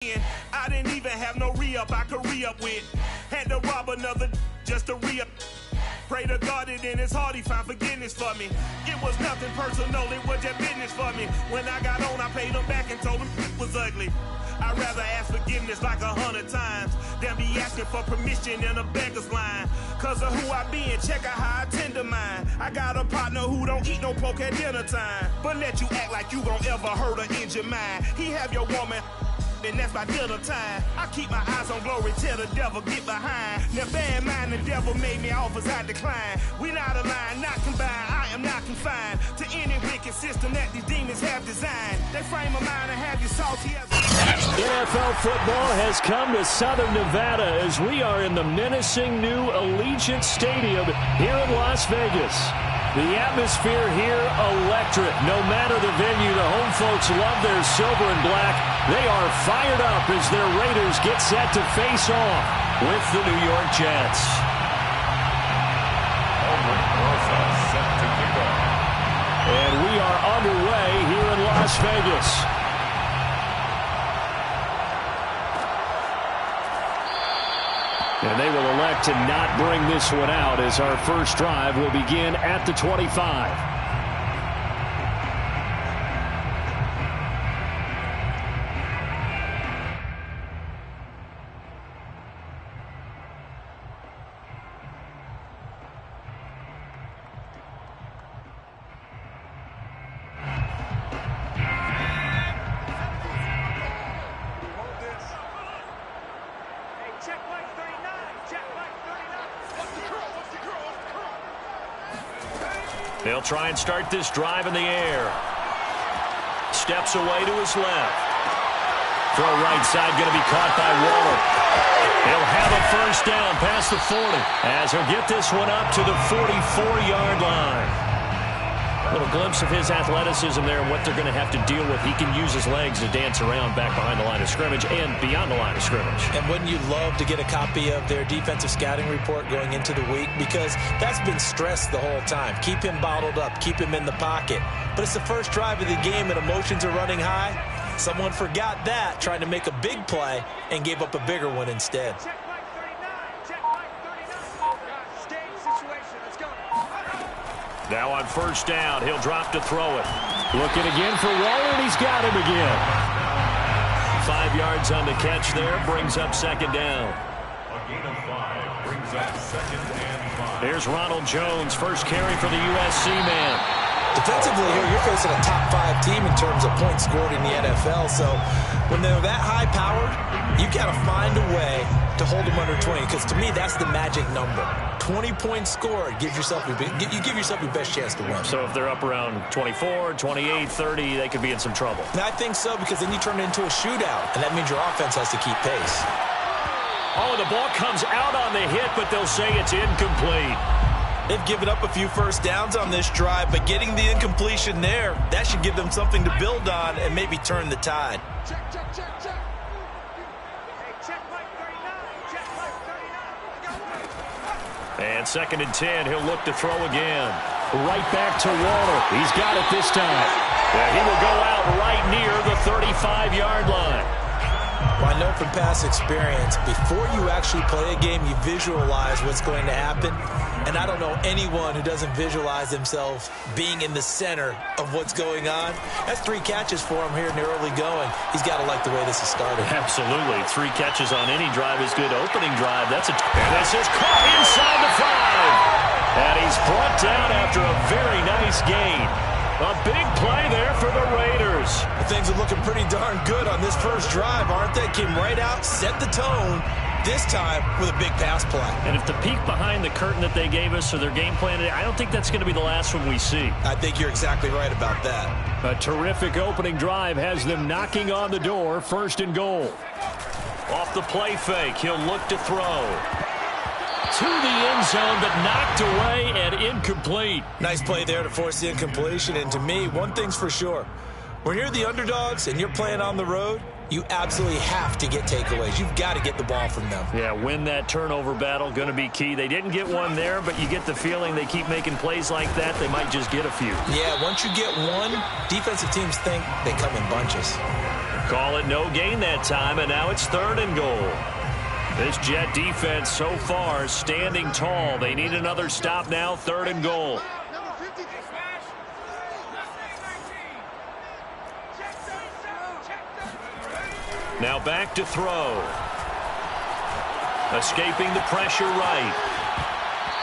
I didn't even have no re-up I could re-up with. Had to rob another just to re-up. Pray to God it in his heart he found forgiveness for me. It was nothing personal, it was just business for me. When I got on, I paid him back and told him it was ugly. I'd rather ask forgiveness like 100 times than be asking for permission in a beggar's line. Cause of who I be and check out how I tend to mine. I got a partner who don't eat no pork at dinner time, but let you act like you gon' ever hurt or injure mine. He have your woman, and that's by dinner time. I keep my eyes on glory till the devil get behind. Now bear in mind the devil made me offers I decline. We not aligned, not combined, I am not confined to any wicked system that these demons have designed. They frame a mind and have you salty as NFL football has come to Southern Nevada as we are in the menacing new Allegiant Stadium here in Las Vegas. The atmosphere here electric. No matter the venue, the home folks love their silver and black. They are fired up as their Raiders get set to face off with the New York Jets. And we are underway here in Las Vegas. And they will elect to not bring this one out as our first drive will begin at the 25. They'll try and start this drive in the air. Steps away to his left. Throw right side going to be caught by Waller. He'll have a first down past the 40 as he'll get this one up to the 44-yard line. A little glimpse of his athleticism there and what they're going to have to deal with. He can use his legs to dance around back behind the line of scrimmage and beyond the line of scrimmage. And wouldn't you love to get a copy of their defensive scouting report going into the week? Because that's been stressed the whole time. Keep him bottled up. Keep him in the pocket. But it's the first drive of the game and emotions are running high. Someone forgot that, trying to make a big play and gave up a bigger one instead. Now on first down, he'll drop to throw it. Looking again for Waller, and he's got him again. 5 yards on the catch there, brings up second down. A gain of 5 brings up second and 5. Here's Ronald Jones, first carry for the USC man. Defensively here, you're facing a top 5 team in terms of points scored in the NFL. So when they're that high-powered, you've got to find a way to hold them under 20. Because to me, that's the magic number. 20 points scored, you give yourself your best chance to win. So if they're up around 24, 28, 30, they could be in some trouble. And I think so, because then you turn it into a shootout, and that means your offense has to keep pace. Oh, the ball comes out on the hit, but they'll say it's incomplete. They've given up a few first downs on this drive, but getting the incompletion there, that should give them something to build on and maybe turn the tide. Check. Hey, check Mike 39. Check Mike 39. And second and 10, he'll look to throw again. Right back to Waller. He's got it this time. Yeah, he will go out right near the 35-yard line. Well, I know from past experience, before you actually play a game, you visualize what's going to happen. And I don't know anyone who doesn't visualize themselves being in the center of what's going on. That's 3 catches for him here in the early going. He's got to like the way this is started. Absolutely. 3 catches on any drive is good. Opening drive, and this is caught inside the 5. And he's brought down after a very nice gain. A big play there for the Raiders. Things are looking pretty darn good on this first drive, aren't they? Came right out, set the tone, this time with a big pass play. And if the peek behind the curtain that they gave us or their game plan, I don't think that's going to be the last one we see. I think you're exactly right about that. A terrific opening drive has them knocking on the door, first and goal. Off the play fake, he'll look to throw. To the end zone, but knocked away and incomplete. Nice play there to force the incompletion. And to me, one thing's for sure. When you're the underdogs and you're playing on the road, you absolutely have to get takeaways. You've got to get the ball from them. Yeah, win that turnover battle, going to be key. They didn't get one there, but you get the feeling they keep making plays like that, they might just get a few. Yeah, once you get one, defensive teams think they come in bunches. Call it no gain that time, and now it's 3rd and goal. This Jet defense so far standing tall. They need another stop now, 3rd and goal. Now back to throw. Escaping the pressure right.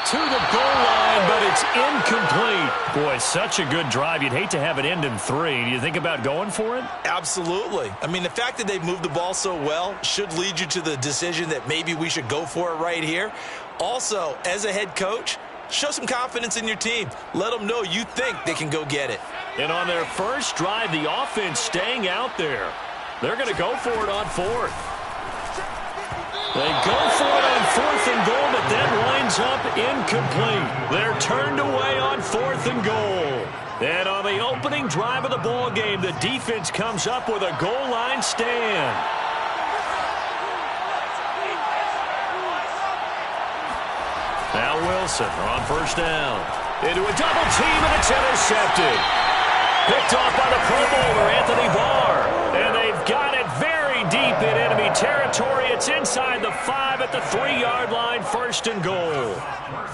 To the goal line, but it's incomplete. Boy, such a good drive. You'd hate to have it end in 3. Do you think about going for it? Absolutely. I mean, the fact that they've moved the ball so well should lead you to the decision that maybe we should go for it right here. Also, as a head coach, show some confidence in your team. Let them know you think they can go get it. And on their first drive, the offense staying out there. They're going to go for it on 4th. They go for it on 4th and goal, but that winds up incomplete. They're turned away on 4th and goal. And on the opening drive of the ball game, the defense comes up with a goal line stand. Now Wilson on 1st down. Into a double team, and it's intercepted. Picked off by the Pro Bowler, Anthony Barr. And they've got it very deep in enemy territory. It's inside the 5 at the 3-yard line, 1st and goal.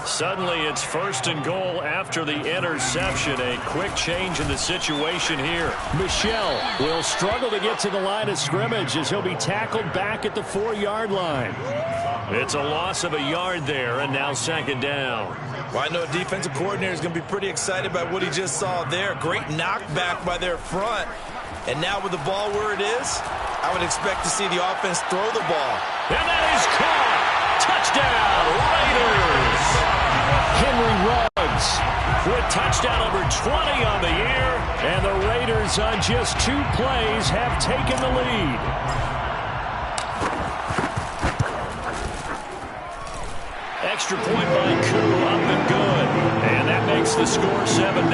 Suddenly it's 1st and goal after the interception. A quick change in the situation here. Msfl will struggle to get to the line of scrimmage as he'll be tackled back at the 4-yard line. It's a loss of a yard there, and now 2nd down. Well, I know defensive coordinator is going to be pretty excited by what he just saw there. Great knockback by their front. And now with the ball where it is, I would expect to see the offense throw the ball. And that is caught. Touchdown, Raiders. Henry Ruggs with touchdown number 20 on the year. And the Raiders on just 2 plays have taken the lead. Extra point by Koo, up and good. And that makes the score 7-0.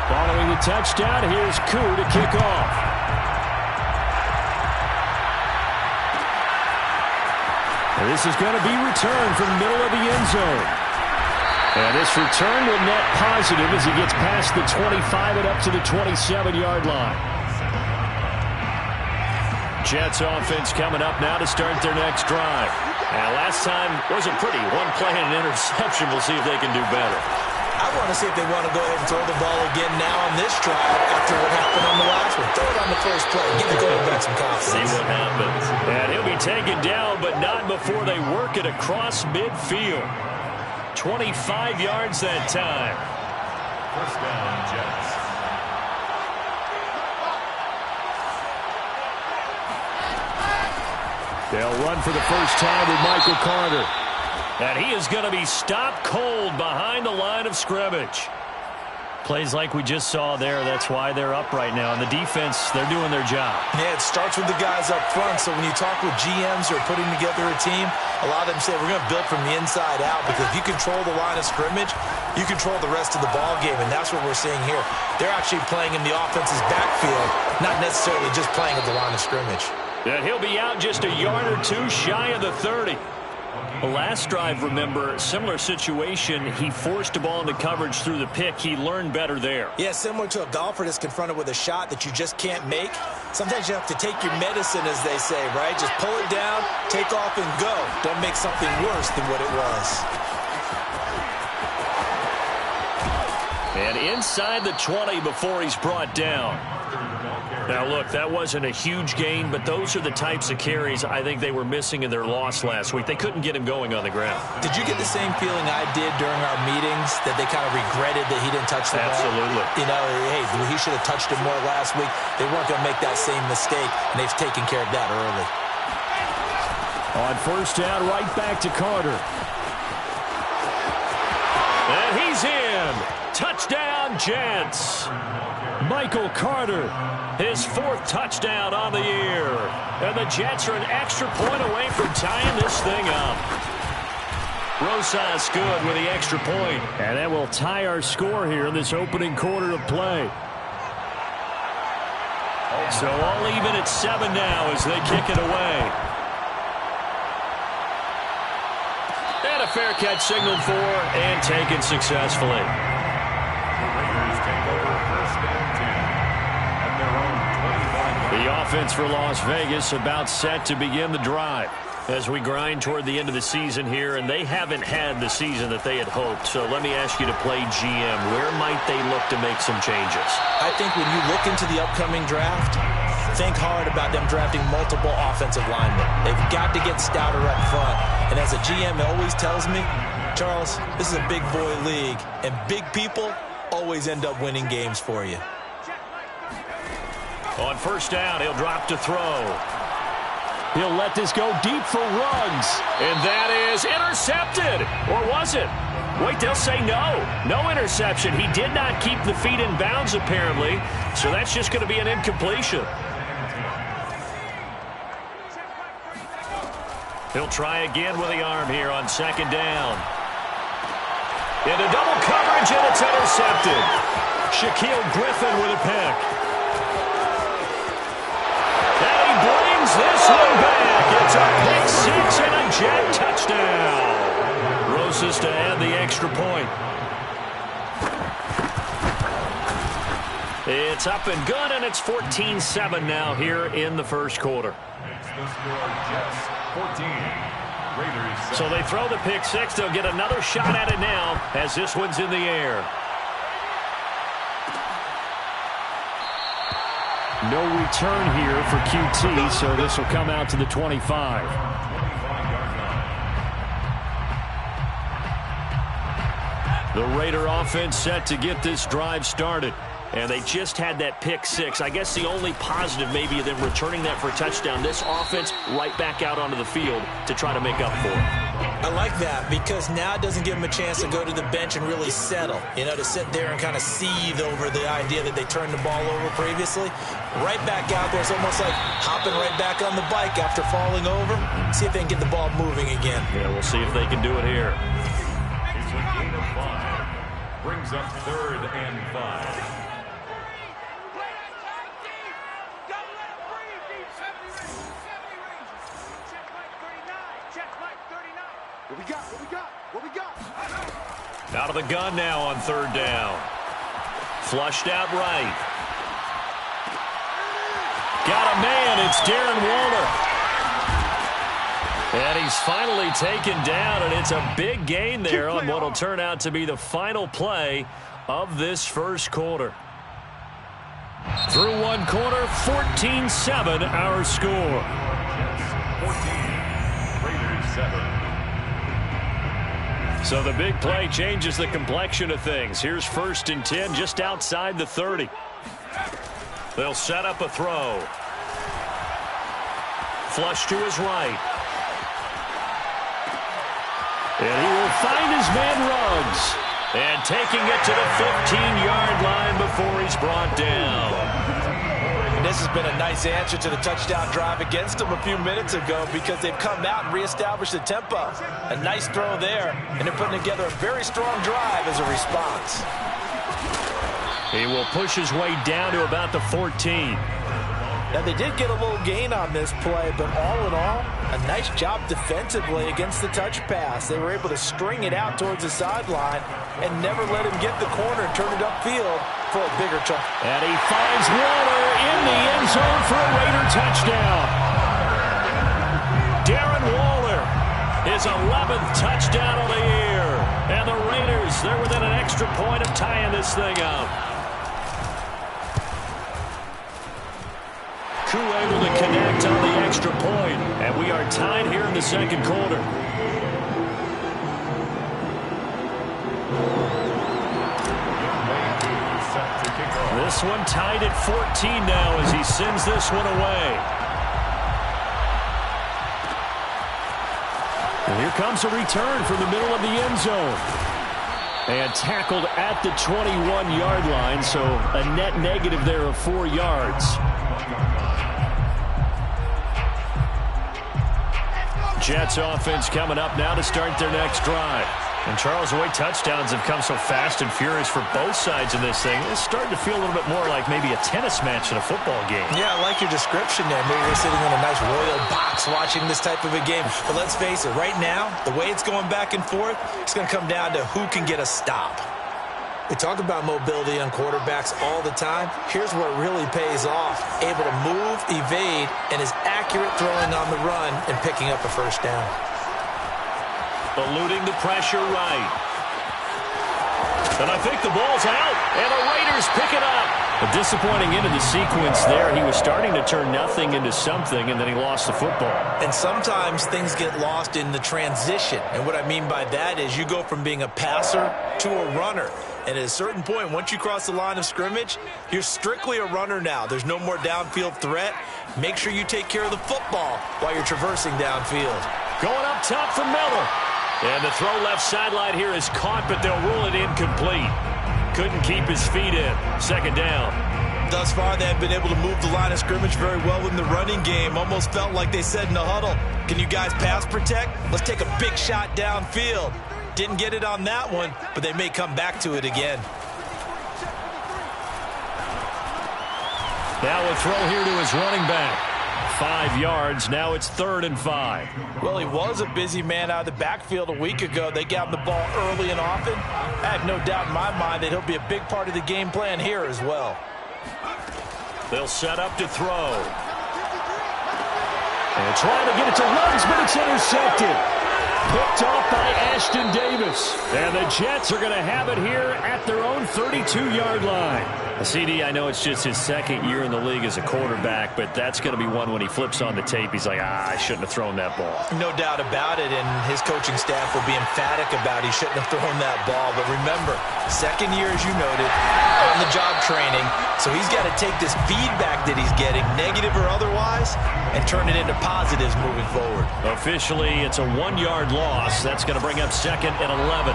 Following the touchdown, here's Koo to kick off. And this is going to be returned from the middle of the end zone. And this return will net positive as he gets past the 25 and up to the 27-yard line. Jets offense coming up now to start their next drive. And last time was a pretty one-play and an interception. We'll see if they can do better. I want to see if they want to go ahead and throw the ball again now on this drive after what happened on the last one. Throw it on the first play. Give the quarterback some confidence. See what happens. And he'll be taken down, but not before they work it across midfield. 25 yards that time. 1st down, Jets. They'll run for the first time with Michael Carter. And he is going to be stopped cold behind the line of scrimmage. Plays like we just saw there. That's why they're up right now. And the defense, they're doing their job. Yeah, it starts with the guys up front. So when you talk with GMs who are putting together a team, a lot of them say we're going to build from the inside out. Because if you control the line of scrimmage, you control the rest of the ball game. And that's what we're seeing here. They're actually playing in the offense's backfield, not necessarily just playing at the line of scrimmage. And he'll be out just a yard or 2 shy of the 30. The last drive, remember, similar situation. He forced the ball into coverage through the pick. He learned better there. Yeah, similar to a golfer that's confronted with a shot that you just can't make. Sometimes you have to take your medicine, as they say, right? Just pull it down, take off, and go. Don't make something worse than what it was. And inside the 20 before he's brought down. Now, look, that wasn't a huge gain, but those are the types of carries I think they were missing in their loss last week. They couldn't get him going on the ground. Did you get the same feeling I did during our meetings, that they kind of regretted that he didn't touch the ball? Absolutely. You know, hey, he should have touched it more last week. They weren't going to make that same mistake, and they've taken care of that early. On first down, right back to Carter. And he's in. Touchdown, Jets. Michael Carter, his 4th touchdown on the year. And the Jets are an extra point away from tying this thing up. Rosas good with the extra point. And that will tie our score here in this opening quarter of play. So all even at 7 now as they kick it away. And a fair catch signaled for and taken successfully. The Raiders take over 1st and 10 at their own 25. The offense for Las Vegas about set to begin the drive as we grind toward the end of the season here, and they haven't had the season that they had hoped. So let me ask you to play GM. Where might they look to make some changes? I think when you look into the upcoming draft, think hard about them drafting multiple offensive linemen. They've got to get stouter up front. And as a GM, it always tells me, Charles, this is a big boy league, and big people always end up winning games for you. On 1st down, he'll drop to throw. He'll let this go deep for Ruggs. And that is intercepted. Or was it? Wait, they'll say no. No interception. He did not keep the feet in bounds, apparently. So that's just going to be an incompletion. He'll try again with the arm here on 2nd down. Into double coverage, and it's intercepted. Shaquille Griffin with a pick. And he brings this one back. It's a pick 6 and a Jet touchdown. Rosas to add the extra point. It's up and good, and it's 14-7 now here in the 1st quarter. It's the score, Jets 14. Raiders 7. So they throw the pick 6. They'll get another shot at it now as this one's in the air. No return here for QT, so this will come out to the 25. The Raider offense set to get this drive started. And they just had that pick 6. I guess the only positive maybe of them returning that for a touchdown. This offense right back out onto the field to try to make up for it. I like that because now it doesn't give them a chance to go to the bench and really settle. You know, to sit there and kind of seethe over the idea that they turned the ball over previously. Right back out there. It's almost like hopping right back on the bike after falling over. See if they can get the ball moving again. Yeah, we'll see if they can do it here. It's a gain of 5. Brings up 3rd and 5. What we got? Out of the gun now on 3rd down. Flushed out right. Got a man. It's Darren Waller. And he's finally taken down, and it's a big gain there on what will turn out to be the final play of this 1st quarter. Through 1 quarter, 14-7 our score. Jets 14. Raiders 7. So the big play changes the complexion of things. Here's 1st and 10 just outside the 30. They'll set up a throw. Flush to his right. And he will find his man Ruggs. And taking it to the 15-yard line before he's brought down. And this has been a nice answer to the touchdown drive against them a few minutes ago because they've come out and reestablished the tempo. A nice throw there, and they're putting together a very strong drive as a response. He will push his way down to about the 14. Now, they did get a little gain on this play, but all in all, a nice job defensively against the touch pass. They were able to string it out towards the sideline and never let him get the corner and turn it upfield for a bigger touch. And he finds Waller in the end zone for a Raider touchdown. Darren Waller, his 11th touchdown of the year. And the Raiders, they're within an extra point of tying this thing up. Koo able to connect on the extra point, and we are tied here in the 2nd quarter. This one tied at 14 now as he sends this one away. And here comes a return from the middle of the end zone. And tackled at the 21-yard line, so a net negative there of 4 yards. Jets offense coming up now to start their next drive. And Charles, the way touchdowns have come so fast and furious for both sides of this thing, it's starting to feel a little bit more like maybe a tennis match in a football game. Yeah, I like your description there. Maybe we're sitting in a nice royal box watching this type of a game. But let's face it, right now, the way it's going back and forth, it's going to come down to who can get a stop. We talk about mobility on quarterbacks all the time. Here's where it really pays off. Able to move, evade, and is accurate throwing on the run and picking up a first down. Eluding the pressure right. And I think the ball's out, and the Raiders pick it up. A disappointing end of the sequence there. He was starting to turn nothing into something, and then he lost the football. And sometimes things get lost in the transition. And what I mean by that is you go from being a passer to a runner. And at a certain point, once you cross the line of scrimmage, you're strictly a runner now. There's no more downfield threat. Make sure you take care of the football while you're traversing downfield. Going up top for Miller. And the throw left sideline here is caught, but they'll rule it incomplete. Couldn't keep his feet in. Second down. Thus far, they have been able to move the line of scrimmage very well in the running game. Almost felt like they said in the huddle, can you guys pass protect? Let's take a big shot downfield. Didn't get it on that one, but they may come back to it again. Now a throw here to his running back. 5 yards. Now it's 3rd and 5. Well, he was a busy man out of the backfield a week ago. They got him the ball early and often. I have no doubt in my mind that he'll be a big part of the game plan here as well. They'll set up to throw. And trying to get it to Ruggs, but it's intercepted. Picked off by Ashton Davis. And the Jets are going to have it here at their own 32-yard line. CD, I know it's just his second year in the league as a quarterback, but that's going to be one when he flips on the tape. He's like, I shouldn't have thrown that ball. No doubt about it, and his coaching staff will be emphatic about he shouldn't have thrown that ball. But remember, second year, as you noted, on-the-job training, so he's got to take this feedback that he's getting, negative or otherwise, and turn it into positives moving forward. Officially, it's a 1-yard loss. That's going to bring up 2nd and 11.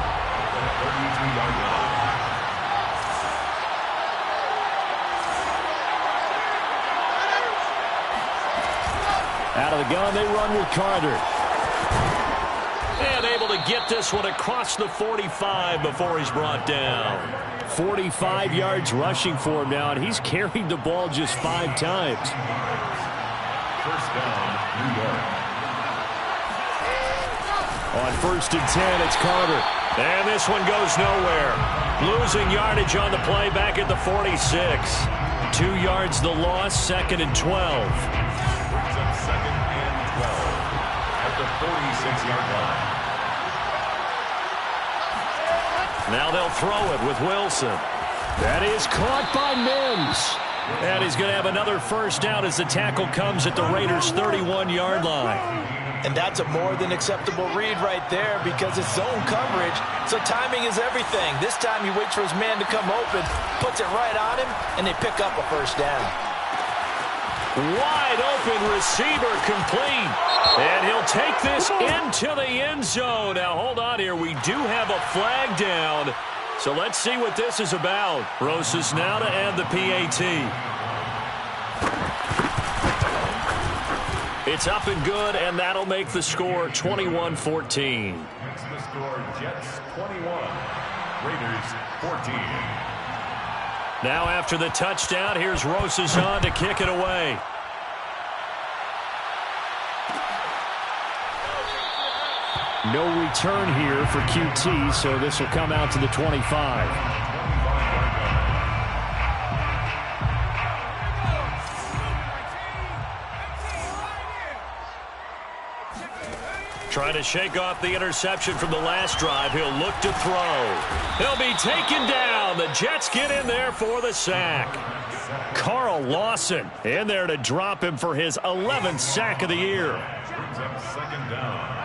Out of the gun, they run with Carter. And able to get this one across the 45 before he's brought down. 45 yards rushing for him now, and he's carried the ball just 5 times. First down, New York. On 1st and 10, it's Carter. And this one goes nowhere. Losing yardage on the play back at the 46. 2 yards the loss, 2nd and 12. 2nd and 12 at the 46-yard line. Now they'll throw it with Wilson. That is caught by Mims. And he's going to have another first down as the tackle comes at the Raiders' 31-yard line. And that's a more than acceptable read right there because it's zone coverage, so timing is everything. This time he waits for his man to come open, puts it right on him, and they pick up a first down. Wide open receiver complete. And he'll take this into the end zone. Now, hold on here. We do have a flag down. So let's see what this is about. Rosas now to add the PAT. It's up and good, and that'll make the score 21-14. That's the score, Jets 21, Raiders 14. Now after the touchdown, here's Rosas on to kick it away. No return here for QT, so this will come out to the 25. Trying to shake off the interception from the last drive. He'll look to throw. He'll be taken down. The Jets get in there for the sack. Carl Lawson in there to drop him for his 11th sack of the year. Brings up 2nd down.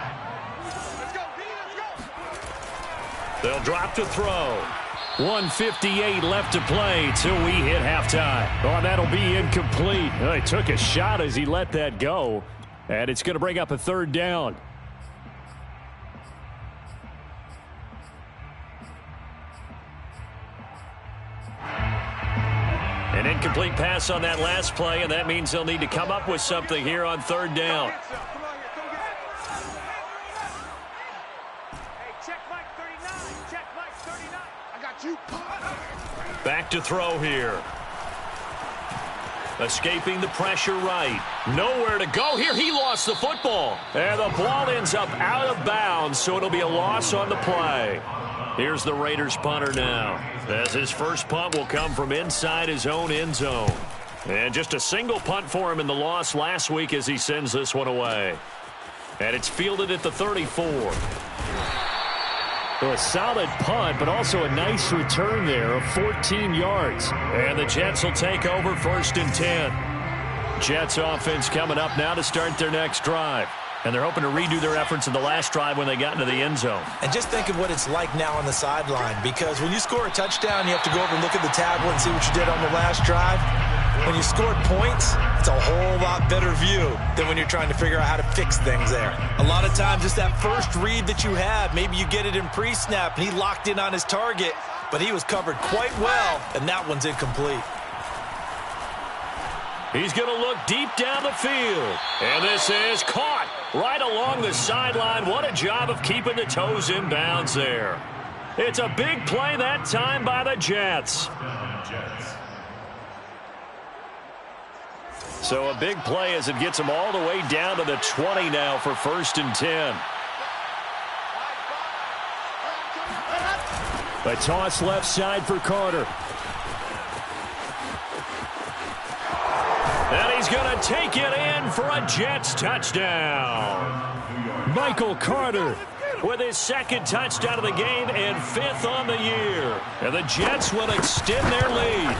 They'll drop to throw. 1:58 left to play till we hit halftime. Oh, that'll be incomplete. Well, he took a shot as he let that go. And it's going to bring up a 3rd down. An incomplete pass on that last play, and that means they'll need to come up with something here on 3rd down. Hey, check Mike 39. Back to throw here. Escaping the pressure right. Nowhere to go here. He lost the football. And the ball ends up out of bounds, so it'll be a loss on the play. Here's the Raiders punter now, as his first punt will come from inside his own end zone. And just a single punt for him in the loss last week as he sends this one away. And it's fielded at the 34. So a solid punt, but also a nice return there of 14 yards. And the Jets will take over 1st and 10. Jets offense coming up now to start their next drive. And they're hoping to redo their efforts in the last drive when they got into the end zone. And just think of what it's like now on the sideline, because when you score a touchdown, you have to go over and look at the tablet and see what you did on the last drive. When you scored points, it's a whole lot better view than when you're trying to figure out how to fix things there. A lot of times, it's that first read that you have. Maybe you get it in pre-snap, and he locked in on his target, but he was covered quite well, and that one's incomplete. He's going to look deep down the field. And this is caught right along the sideline. What a job of keeping the toes in bounds there. It's a big play that time by the Jets. So a big play as it gets them all the way down to the 20 now for 1st and 10. A toss left side for Carter. And he's going to take it in for a Jets touchdown. Michael Carter with his 2nd touchdown of the game and 5th on the year. And the Jets will extend their lead.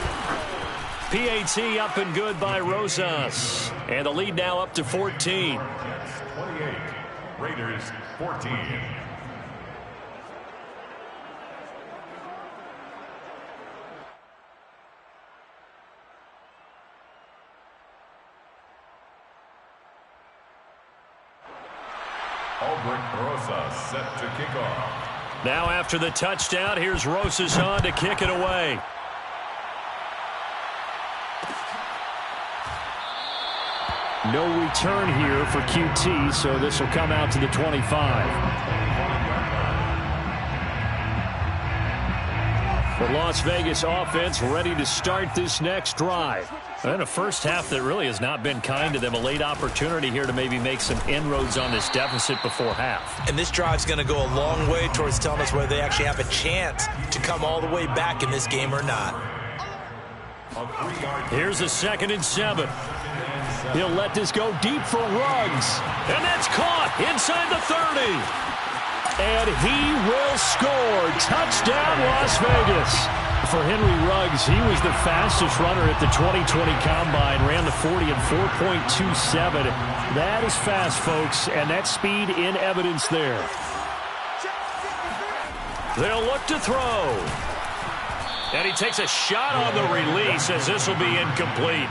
PAT up and good by Rosas. And the lead now up to 14. 28, Raiders 14. Rosas set to kick off. Now after the touchdown, here's Rosas on to kick it away. No return here for QT, so this will come out to the 25. The Las Vegas offense ready to start this next drive. And a first half that really has not been kind to them. A late opportunity here to maybe make some inroads on this deficit before half. And this drive's going to go a long way towards telling us whether they actually have a chance to come all the way back in this game or not. Here's a 2nd and 7. He'll let this go deep for Ruggs. And that's caught inside the 30. And he will score. Touchdown, Las Vegas. For Henry Ruggs, he was the fastest runner at the 2020 Combine. Ran the 40 in 4.27. That is fast, folks, and that speed in evidence there. They'll look to throw. And he takes a shot on the release as this will be incomplete.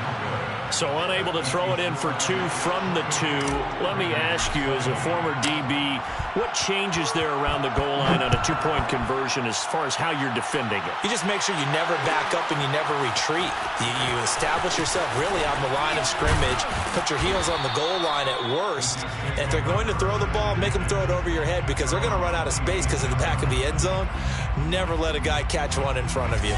So unable to throw it in for 2 from the 2. Let me ask you, as a former DB, what changes there around the goal line on a 2-point conversion as far as how you're defending it? You just make sure you never back up and you never retreat. You establish yourself really on the line of scrimmage, put your heels on the goal line at worst, and if they're going to throw the ball, make them throw it over your head because they're going to run out of space because of the back of the end zone. Never let a guy catch one in front of you.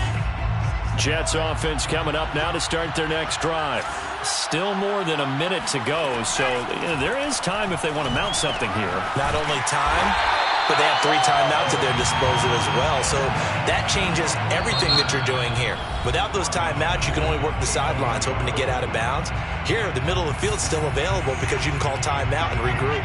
Jets offense coming up now to start their next drive. Still more than a minute to go, so there is time if they want to mount something here. Not only time, but they have 3 timeouts at their disposal as well, so that changes everything that you're doing here. Without those timeouts, you can only work the sidelines, hoping to get out of bounds. Here, the middle of the field is still available because you can call timeout and regroup.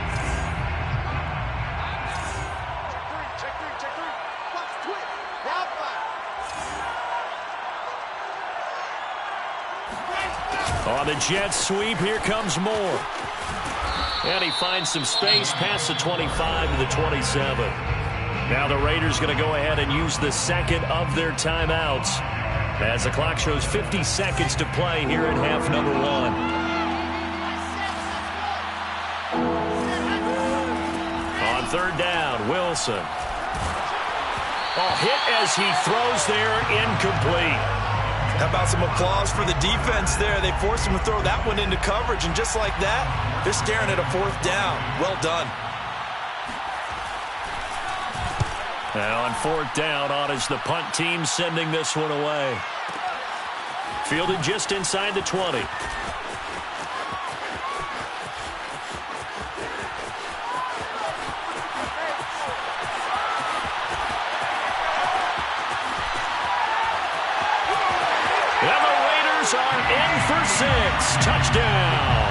On the Jets sweep, here comes Moore. And he finds some space past the 25 to the 27. Now the Raiders going to go ahead and use the 2nd of their timeouts as the clock shows 50 seconds to play here in half number 1. On 3rd down, Wilson. Hit as he throws there, incomplete. How about some applause for the defense there? They forced him to throw that one into coverage, and just like that, they're staring at a 4th down. Well done. And on fourth down, on is the punt team sending this one away. Fielded just inside the 20. And the Raiders are in for 6. Touchdown.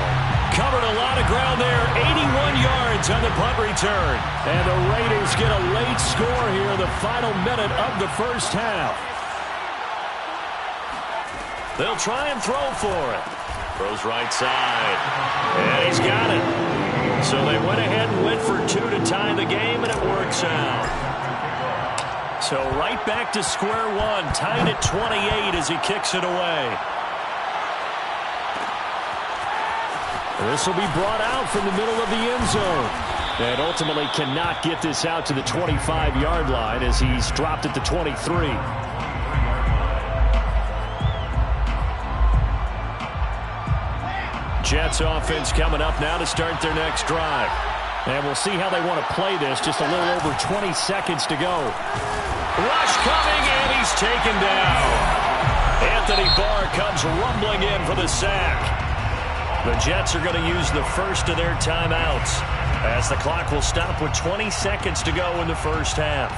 Covered a lot of ground there. 81 yards on the punt return. And the Raiders get a late score here in the final minute of the first half. They'll try and throw for it. Throws right side. And he's got it. So they went ahead and went for 2 to tie the game, and it works out. So right back to square one. Tied at 28 as he kicks it away. This will be brought out from the middle of the end zone. And ultimately cannot get this out to the 25-yard line as he's dropped at the 23. Jets offense coming up now to start their next drive. And we'll see how they want to play this. Just a little over 20 seconds to go. Rush coming, and he's taken down. Anthony Barr comes rumbling in for the sack. The Jets are going to use the first of their timeouts as the clock will stop with 20 seconds to go in the first half.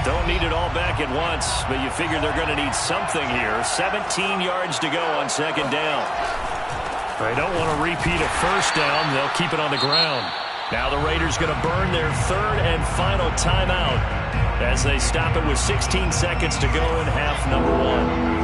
Don't need it all back at once, but you figure they're going to need something here. 17 yards to go on second down. They don't want to repeat a first down. They'll keep it on the ground. Now the Raiders going to burn their third and final timeout as they stop it with 16 seconds to go in half number one.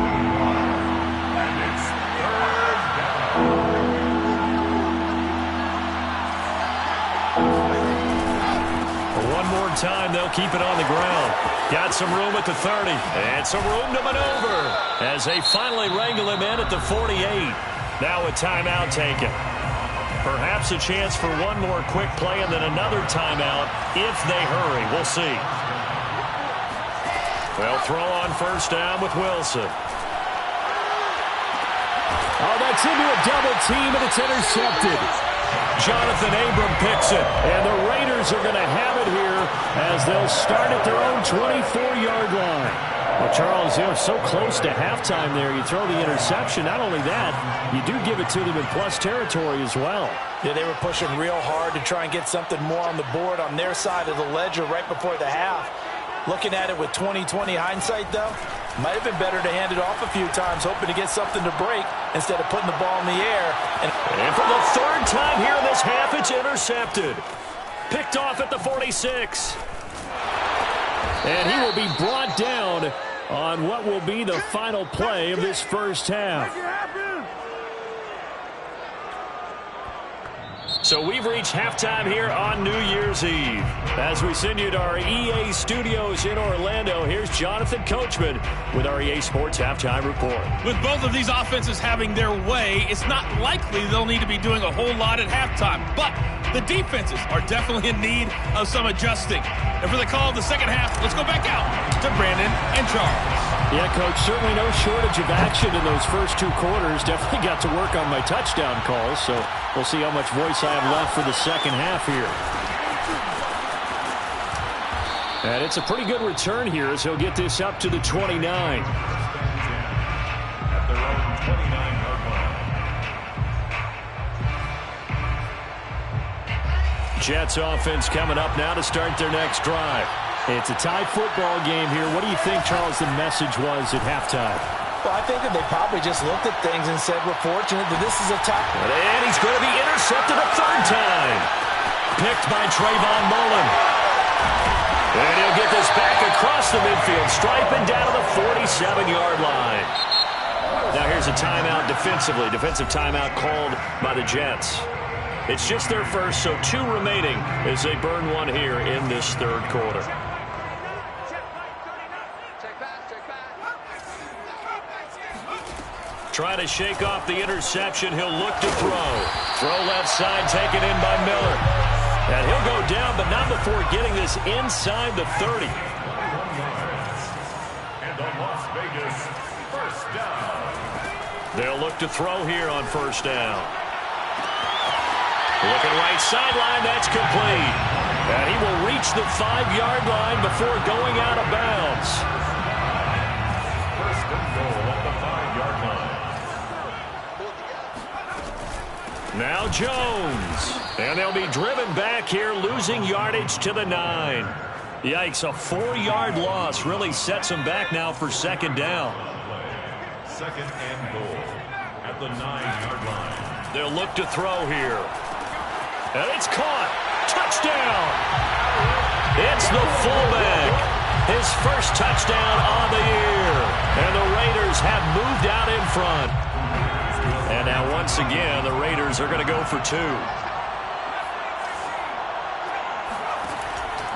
Time they'll keep it on the ground. Got some room at the 30 and some room to maneuver as they finally wrangle him in at the 48. Now a timeout taken. Perhaps a chance for one more quick play and then another timeout if they hurry. We'll see. They'll throw on first down with Wilson. Oh, that's into a double team and it's intercepted. Jonathan Abram picks it, and the Raiders are going to have it here as they'll start at their own 24-yard line. Well, Charles, they're so close to halftime there. You throw the interception. Not only that, you do give it to them in plus territory as well. Yeah, they were pushing real hard to try and get something more on the board on their side of the ledger right before the half. Looking at it with 20/20 hindsight, though, might have been better to hand it off a few times, hoping to get something to break instead of putting the ball in the air. And for the third time here in this half, it's intercepted. Picked off at the 46. And he will be brought down on what will be the final play of this first half. So we've reached halftime here on New Year's Eve. As we send you to our EA studios in Orlando, here's Jonathan Coachman with our EA Sports Halftime Report. With both of these offenses having their way, it's not likely they'll need to be doing a whole lot at halftime. But the defenses are definitely in need of some adjusting. And for the call of the second half, let's go back out to Brandon and Charles. Yeah, Coach, certainly no shortage of action in those first two quarters. Definitely got to work on my touchdown calls, so we'll see how much voice I have left for the second half here. And it's a pretty good return here as he'll get this up to the 29. At their own 29-yard line. Jets offense coming up now to start their next drive. It's a tie football game here. What do you think, Charles, the message was at halftime? Well, I think that they probably just looked at things and said, we're fortunate that this is a tie. And he's going to be intercepted a third time. Picked by Trayvon Mullen. And he'll get this back across the midfield stripe and down to the 47-yard line. Now here's a timeout defensively. Defensive timeout called by the Jets. It's just their first, so 2 remaining as they burn one here in this third quarter. Trying to shake off the interception. He'll look to throw. Throw left side taken in by Miller. And he'll go down, but not before getting this inside the 30. And the Las Vegas first down. They'll look to throw here on first down. Looking right sideline, that's complete. And he will reach the 5-yard line before going out of bounds. First and goal at the 5-yard line. Now Jones. And they'll be driven back here, losing yardage to the 9. Yikes, a 4-yard loss really sets them back now for second down. Second and goal at the 9-yard line. They'll look to throw here. And it's caught. Touchdown. It's the fullback. His first touchdown on the year. And the Raiders have moved out in front. And now once again, the Raiders are going to go for 2.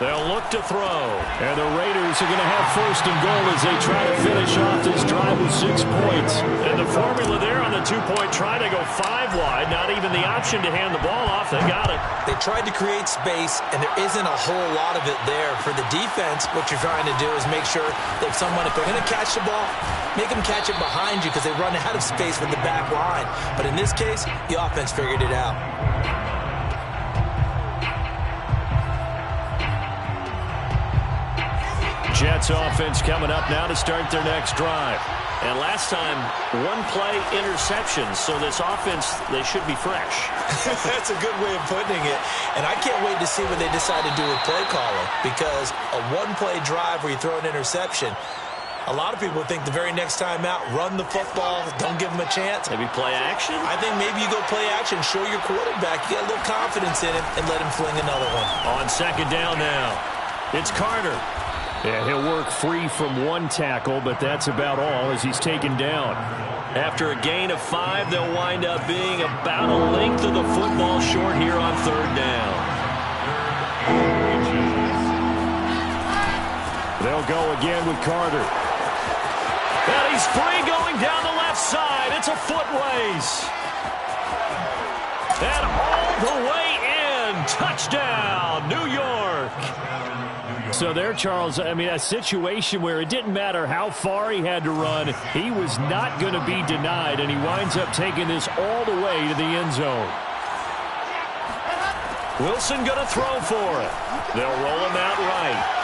They'll look to throw. And the Raiders are going to have first and goal as they try to finish off this drive with 6 points. And the formula there on the 2-point try to go 5 wide. Not even the option to hand the ball off. They got it. They tried to create space, and there isn't a whole lot of it there. For the defense, what you're trying to do is make sure that if they're going to catch the ball, make them catch it behind you because they run out of space with the back line. But in this case, the offense figured it out. Jets offense coming up now to start their next drive. And last time, 1-play interception. So this offense, they should be fresh. That's a good way of putting it. And I can't wait to see what they decide to do with play calling. Because a 1-play drive where you throw an interception, a lot of people think the very next time out, run the football, don't give them a chance. Maybe play action? I think maybe you go play action, show your quarterback, you get a little confidence in him, and let him fling another one. On second down now, it's Carter. Yeah, he'll work free from 1 tackle, but that's about all as he's taken down. After a gain of 5, they'll wind up being about a length of the football short here on third down. They'll go again with Carter. And he's free going down the left side. It's a foot race. And all the way in. Touchdown, New York. So there, Charles, I mean, a situation where it didn't matter how far he had to run, he was not going to be denied, and he winds up taking this all the way to the end zone. Wilson going to throw for it. They'll roll him out right.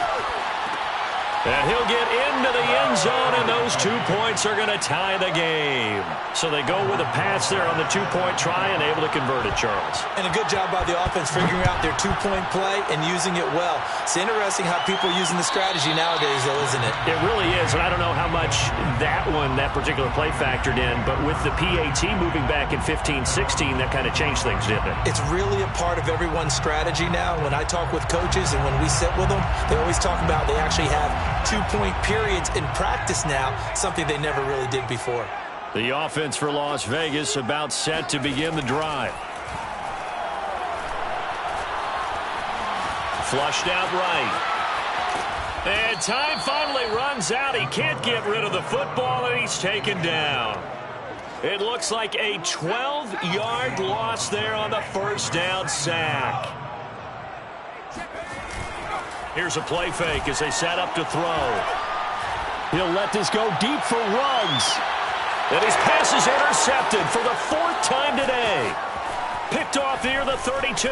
And he'll get into the end zone, and those 2 points are going to tie the game. So they go with a pass there on the 2-point try and able to convert it, Charles. And a good job by the offense figuring out their 2-point play and using it well. It's interesting how people are using the strategy nowadays, though, isn't it? It really is, and I don't know how much that particular play factored in, but with the PAT moving back in 15-16, that kind of changed things, didn't it? It's really a part of everyone's strategy now. When I talk with coaches and when we sit with them, they always talk about they actually have 2-point periods in practice now, something they never really did before. The offense for Las Vegas about set to begin the drive. Flushed out right. And time finally runs out. He can't get rid of the football, and he's taken down. It looks like a 12-yard loss there on the first down sack. Here's a play fake as they set up to throw. He'll let this go deep for Ruggs. And his pass is intercepted for the 4th time today. Picked off near the 32.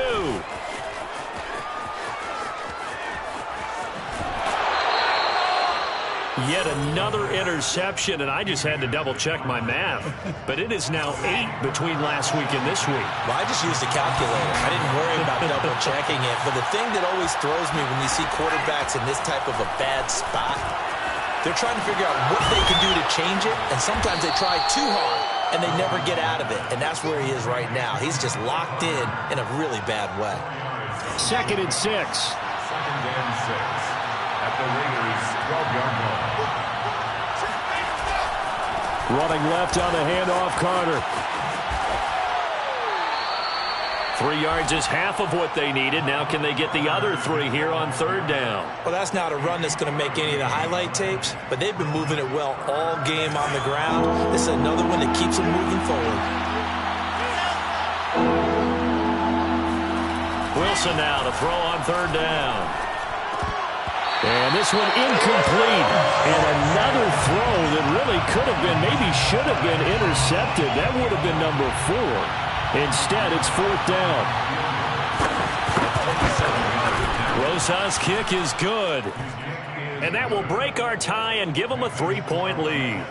Yet another interception, and I just had to double-check my math. But it is now 8 between last week and this week. Well, I just used a calculator. I didn't worry about double-checking it. But the thing that always throws me when you see quarterbacks in this type of a bad spot, they're trying to figure out what they can do to change it, and sometimes they try too hard, and they never get out of it. And that's where he is right now. He's just locked in a really bad way. 2nd and 6. 2nd and 6 at the Raiders' 12-yard line. Running left on the handoff, Carter. 3 yards is half of what they needed. Now can they get the other 3 here on third down? Well, that's not a run that's going to make any of the highlight tapes, but they've been moving it well all game on the ground. This is another one that keeps them moving forward. Wilson now to throw on third down. And this one incomplete. And another throw that really could have been, maybe should have been intercepted. That would have been number 4. Instead, it's 4th down. Rosas' kick is good. And that will break our tie and give them a 3-point lead.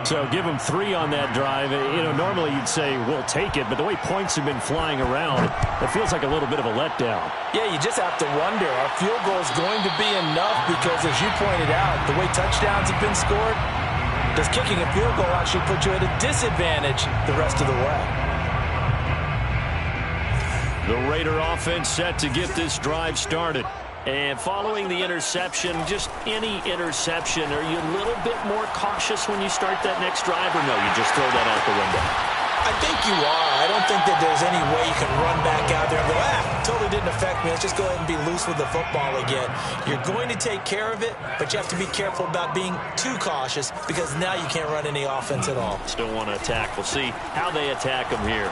So give them 3 on that drive. You know, normally you'd say we'll take it, but the way points have been flying around, it feels like a little bit of a letdown. Yeah, you just have to wonder, our field goal is going to be enough because, as you pointed out, the way touchdowns have been scored, does kicking a field goal actually put you at a disadvantage the rest of the way? The Raider offense set to get this drive started. And following the interception, just any interception, are you a little bit more cautious when you start that next drive, or no, you just throw that out the window? I think you are. I don't think that there's any way you can run back out there and go, totally didn't affect me. Let's just go ahead and be loose with the football again. You're going to take care of it, but you have to be careful about being too cautious because now you can't run any offense at all. Still want to attack. We'll see how they attack him here.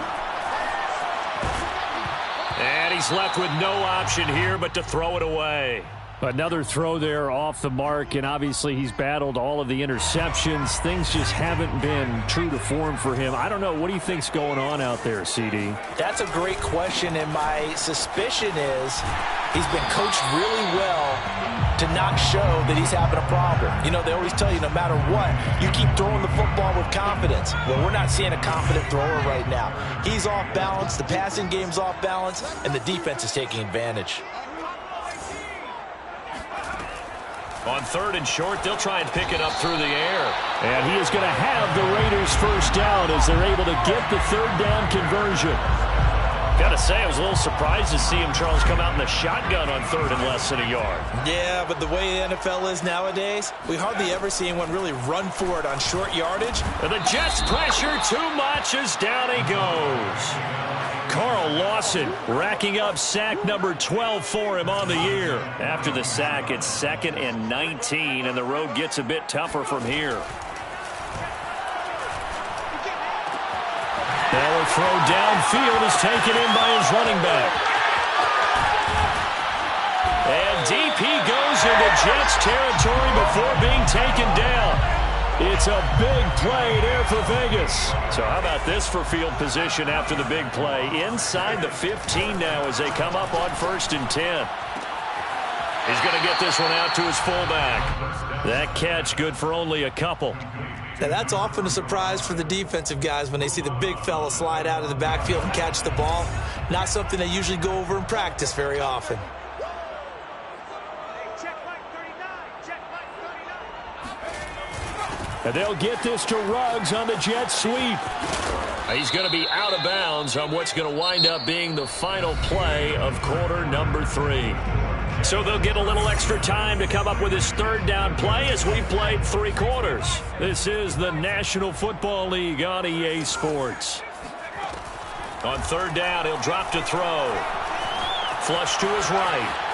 And he's left with no option here but to throw it away. Another throw there off the mark, and obviously he's battled all of the interceptions. Things just haven't been true to form for him. I don't know. What do you think's going on out there, CD? That's a great question, and my suspicion is he's been coached really well to not show that he's having a problem. You know, they always tell you no matter what, you keep throwing the football with confidence. Well, we're not seeing a confident thrower right now. He's off balance, the passing game's off balance, and the defense is taking advantage. On 3rd and short, they'll try and pick it up through the air. And he is going to have the Raiders first down as they're able to get the 3rd down conversion. Got to say, I was a little surprised to see him, Charles, come out in the shotgun on 3rd and less than a yard. Yeah, but the way the NFL is nowadays, we hardly ever see anyone really run for it on short yardage. And the Jets pressure too much as down he goes. Carl Lawson racking up sack number 12 for him on the year. After the sack, it's 2nd and 19, and the road gets a bit tougher from here. Now a throw downfield is taken in by his running back. And deep he goes into Jets territory before being taken down. It's a big play there for Vegas. So how about this for field position after the big play? Inside the 15 now as they come up on 1st and 10. He's going to get this one out to his fullback. That catch good for only a couple. Now, that's often a surprise for the defensive guys when they see the big fella slide out of the backfield and catch the ball. Not something they usually go over in practice very often. And they'll get this to Ruggs on the jet sweep. He's going to be out of bounds on what's going to wind up being the final play of quarter number 3. So they'll get a little extra time to come up with his 3rd down play as we played 3 quarters. This is the National Football League on EA Sports. On 3rd down, he'll drop to throw. Flush to his right.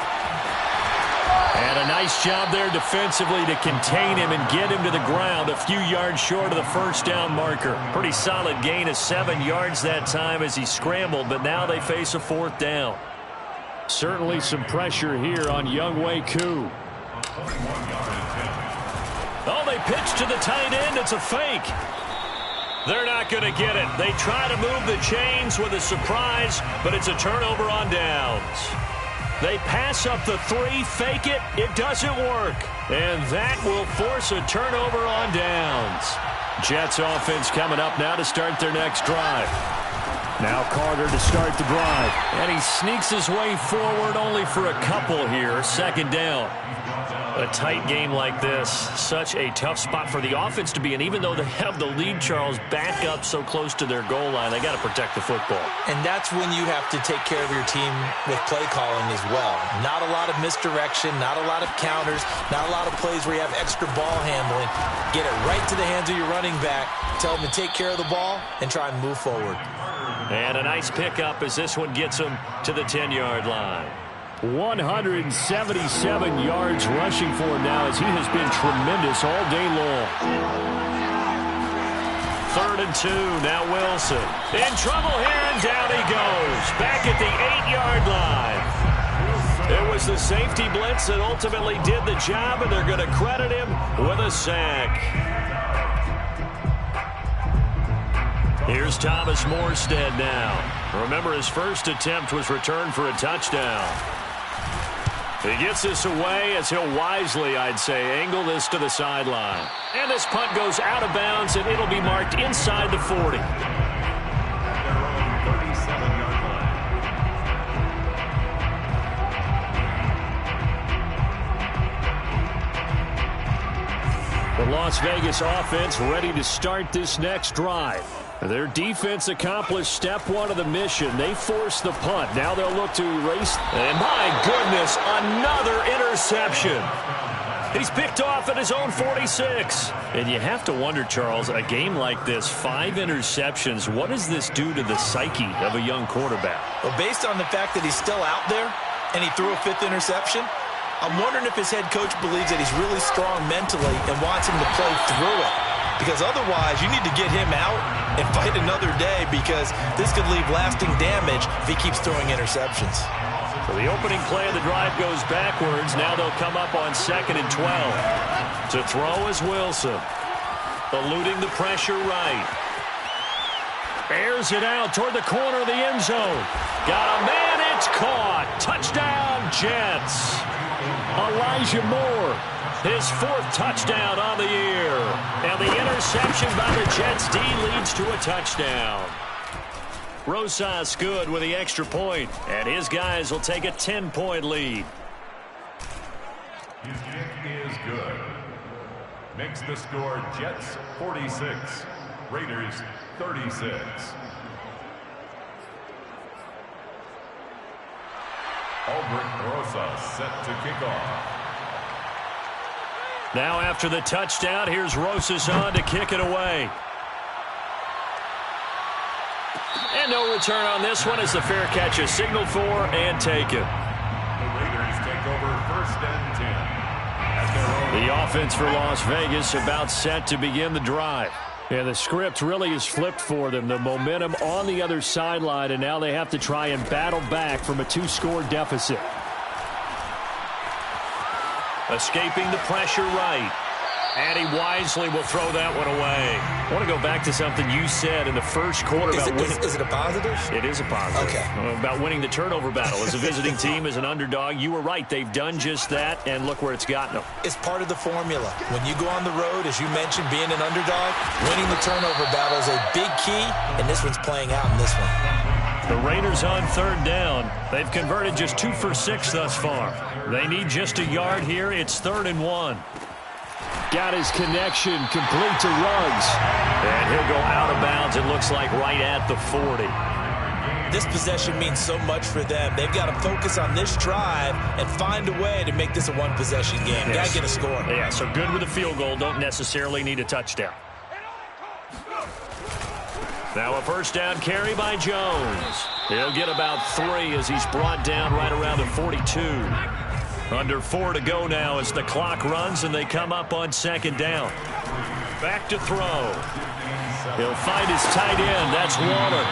And a nice job there defensively to contain him and get him to the ground a few yards short of the 1st down marker. Pretty solid gain of 7 yards that time as he scrambled, but now they face a 4th down. Certainly some pressure here on Younghoe Koo. Oh, they pitch to the tight end. It's a fake. They're not going to get it. They try to move the chains with a surprise, but it's a turnover on downs. They pass up the 3, fake it. It doesn't work. And that will force a turnover on downs. Jets offense coming up now to start their next drive. Now Carter to start the drive. And he sneaks his way forward only for a couple here. 2nd down. A tight game like this, such a tough spot for the offense to be in. Even though they have the lead, Charles, back up so close to their goal line, they got to protect the football. And that's when you have to take care of your team with play calling as well. Not a lot of misdirection, not a lot of counters, not a lot of plays where you have extra ball handling. Get it right to the hands of your running back, tell them to take care of the ball, and try and move forward. And a nice pickup as this one gets him to the 10-yard line. 177 yards rushing for him now as he has been tremendous all day long. 3rd and 2, now Wilson. In trouble here, and down he goes. Back at the 8-yard line. It was the safety blitz that ultimately did the job, and they're going to credit him with a sack. Here's Thomas Morstead now. Remember, his first attempt was returned for a touchdown. He gets this away as he'll wisely, I'd say, angle this to the sideline. And this punt goes out of bounds, and it'll be marked inside the 40. Their own 37-yard line. The Las Vegas offense ready to start this next drive. Their defense accomplished step one of the mission. They forced the punt. Now they'll look to erase. And my goodness, another interception. He's picked off at his own 46. And you have to wonder, Charles, a game like this, 5 interceptions, what does this do to the psyche of a young quarterback? Well, based on the fact that he's still out there and he threw a 5th interception, I'm wondering if his head coach believes that he's really strong mentally and wants him to play through it. Because otherwise, you need to get him out and fight another day, because this could leave lasting damage if he keeps throwing interceptions. So the opening play of the drive goes backwards. Now they'll come up on 2nd and 12. To throw is Wilson. Eluding the pressure right. Airs it out toward the corner of the end zone. Got a man, it's caught. Touchdown, Jets. Elijah Moore, his 4th touchdown on the year. And the interception by the Jets D leads to a touchdown. Rosas good with the extra point, and his guys will take a 10-point lead. His kick is good. Makes the score Jets 46, Raiders 36. Albert Rosas set to kick off. Now after the touchdown, here's Rosas on to kick it away. And no return on this one as the fair catch is signaled for and taken. The Raiders take over 1st and 10. At their own. The offense for Las Vegas about set to begin the drive. And the script really is flipped for them. The momentum on the other sideline, and now they have to try and battle back from a 2-score deficit. Escaping the pressure right. And he wisely will throw that one away. I want to go back to something you said in the first quarter about winning. Is it a positive? It is a positive. Okay. About winning the turnover battle. As a visiting team, as an underdog, you were right. They've done just that, and look where it's gotten them. It's part of the formula. When you go on the road, as you mentioned, being an underdog, winning the turnover battle is a big key, and this one's playing out in this one. The Raiders on 3rd down. They've converted just 2 for 6 thus far. They need just a yard here. It's 3rd and 1. Got his connection complete to Ruggs. And he'll go out of bounds, it looks like, right at the 40. This possession means so much for them. They've got to focus on this drive and find a way to make this a one-possession game. Yes. Got to get a score. Yeah, so good with a field goal. Don't necessarily need a touchdown. Now a 1st down carry by Jones. He'll get about 3 as he's brought down right around the 42. Under 4 to go now as the clock runs and they come up on 2nd down. Back to throw. He'll find his tight end. That's Waller.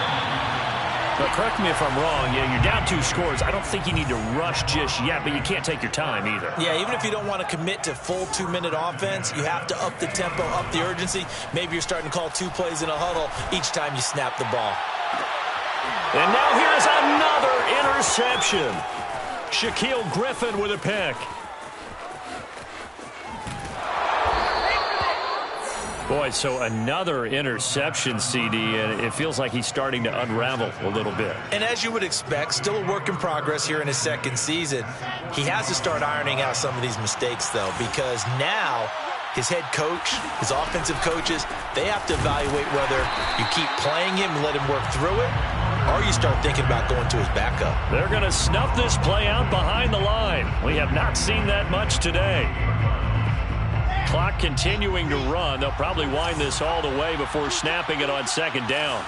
But correct me if I'm wrong. Yeah, you're down 2 scores. I don't think you need to rush just yet, but you can't take your time either. Yeah, even if you don't want to commit to full 2-minute offense, you have to up the tempo, up the urgency. Maybe you're starting to call 2 plays in a huddle each time you snap the ball. And now here's another interception. Shaquille Griffin with a pick. Boy, so another interception, CD, and it feels like he's starting to unravel a little bit. And as you would expect, still a work in progress here in his 2nd season. He has to start ironing out some of these mistakes, though, because now his head coach, his offensive coaches, they have to evaluate whether you keep playing him and let him work through it, or you start thinking about going to his backup. They're going to snuff this play out behind the line. We have not seen that much today. Clock continuing to run. They'll probably wind this all the way before snapping it on 2nd down.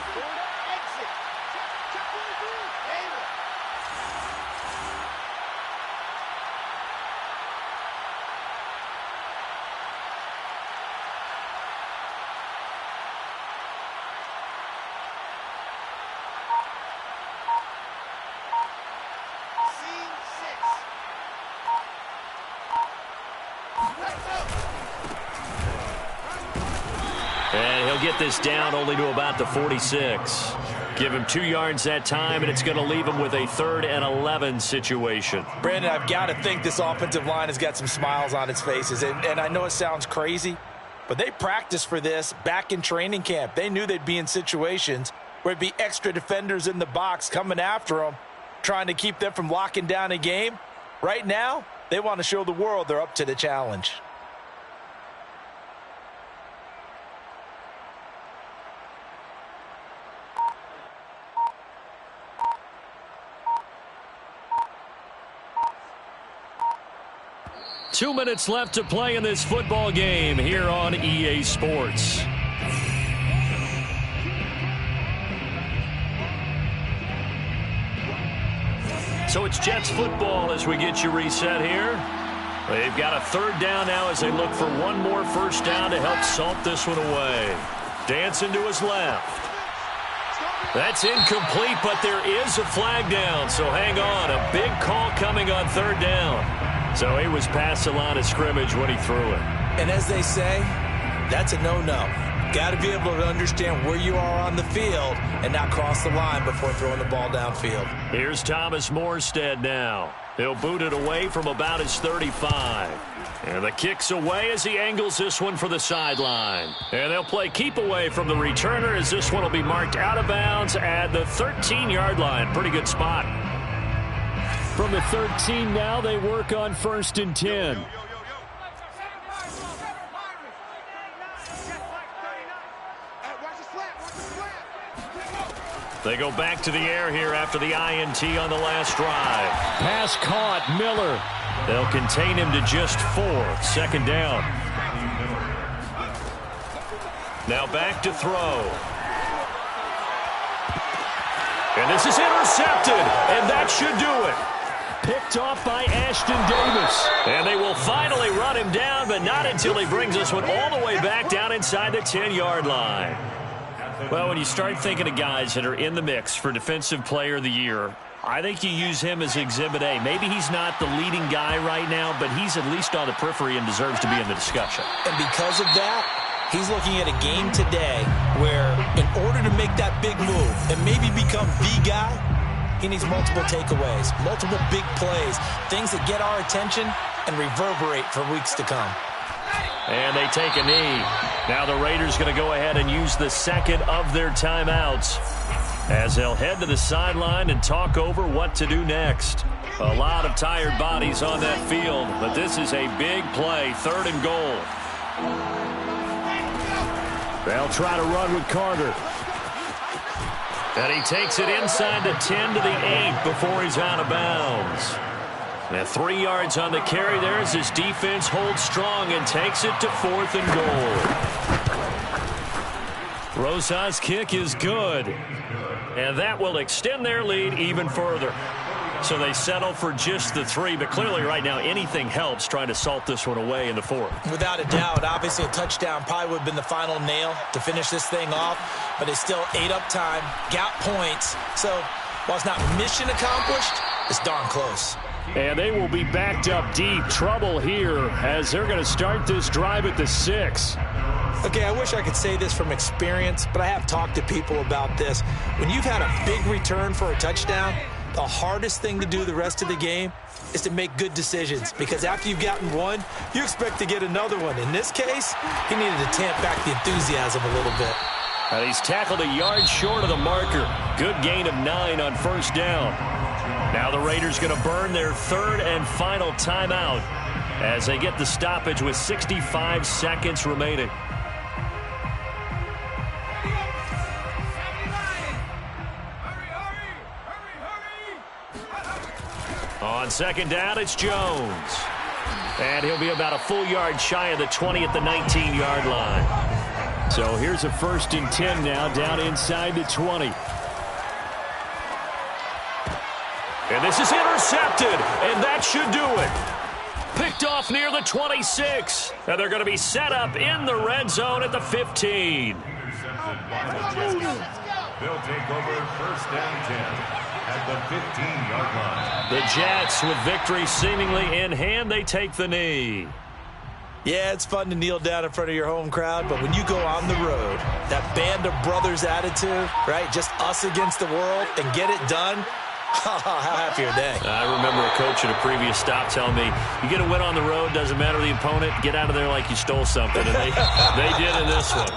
And he'll get this down only to about the 46. Give him 2 yards that time, and it's going to leave him with a 3rd and 11 situation. Brandon, I've got to think this offensive line has got some smiles on its faces. And I know it sounds crazy, but they practiced for this back in training camp. They knew they'd be in situations where it'd be extra defenders in the box coming after them, trying to keep them from locking down a game. Right now, they want to show the world they're up to the challenge. Two minutes left to play in this football game here on EA Sports. So it's Jets football as we get you reset here. They've got a 3rd down now as they look for one more first down to help salt this one away. Dancing to his left. That's incomplete, but there is a flag down, so hang on. A big call coming on 3rd down. So he was past the line of scrimmage when he threw it. And as they say, that's a no-no. Got to be able to understand where you are on the field and not cross the line before throwing the ball downfield. Here's Thomas Morstead now. He'll boot it away from about his 35. And the kick's away as he angles this one for the sideline. And they'll play keep away from the returner as this one will be marked out of bounds at the 13-yard line. Pretty good spot. From the 13 now, they work on 1st and 10. They go back to the air here after the INT on the last drive. Pass caught, Miller. They'll contain him to just 4. 2nd down. Now back to throw. And this is intercepted, and that should do it. Picked off by Ashton Davis. And they will finally run him down, but not until he brings this one all the way back down inside the 10-yard line. Well, when you start thinking of guys that are in the mix for Defensive Player of the Year, I think you use him as Exhibit A. Maybe he's not the leading guy right now, but he's at least on the periphery and deserves to be in the discussion. And because of that, he's looking at a game today where in order to make that big move and maybe become the guy, he needs multiple takeaways, multiple big plays, things that get our attention and reverberate for weeks to come. And they take a knee. Now the Raiders going to go ahead and use the 2nd of their timeouts as they'll head to the sideline and talk over what to do next. A lot of tired bodies on that field, but this is a big play, 3rd and goal. They'll try to run with Carter. And he takes it inside the 10 to the 8 before he's out of bounds. And 3 yards on the carry there as his defense holds strong and takes it to 4th and goal. Rosas' kick is good. And that will extend their lead even further. So they settle for just the 3, but clearly right now anything helps trying to salt this one away in the 4th. Without a doubt, obviously a touchdown probably would have been the final nail to finish this thing off, but it's still ate up time, got points. So while it's not mission accomplished, it's darn close. And they will be backed up deep. Trouble here as they're going to start this drive at the 6. Okay, I wish I could say this from experience, but I have talked to people about this. When you've had a big return for a touchdown, the hardest thing to do the rest of the game is to make good decisions, because after you've gotten one, you expect to get another one. In this case, he needed to tamp back the enthusiasm a little bit. And he's tackled a yard short of the marker. Good gain of 9 on 1st down. Now the Raiders going to burn their 3rd and final timeout as they get the stoppage with 65 seconds remaining. On 2nd down, it's Jones. And he'll be about a full yard shy of the 20 at the 19-yard line. So here's a 1st and 10 now down inside the 20. And this is intercepted, and that should do it. Picked off near the 26. And they're going to be set up in the red zone at the 15. They'll take over 1st and 10 at the 15-yard line. The Jets, with victory seemingly in hand, they take the knee. Yeah, it's fun to kneel down in front of your home crowd, but when you go on the road, that band of brothers attitude, right, just us against the world, and get it done, how happy are they? I remember a coach at a previous stop telling me, you get a win on the road, doesn't matter the opponent, get out of there like you stole something. And they did in this one.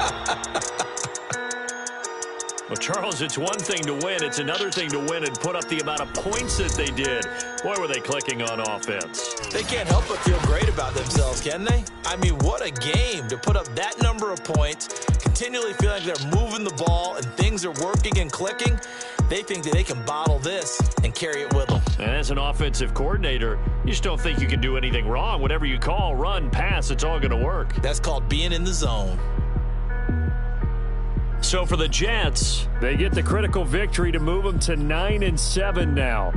Well, Charles, it's one thing to win. It's another thing to win and put up the amount of points that they did. Boy, were they clicking on offense. They can't help but feel great about themselves, can they? I mean, what a game to put up that number of points, continually feeling like they're moving the ball and things are working and clicking. They think that they can bottle this and carry it with them. And as an offensive coordinator, you just don't think you can do anything wrong. Whatever you call, run, pass, it's all going to work. That's called being in the zone. So for the Jets, they get the critical victory to move them to 9-7 now.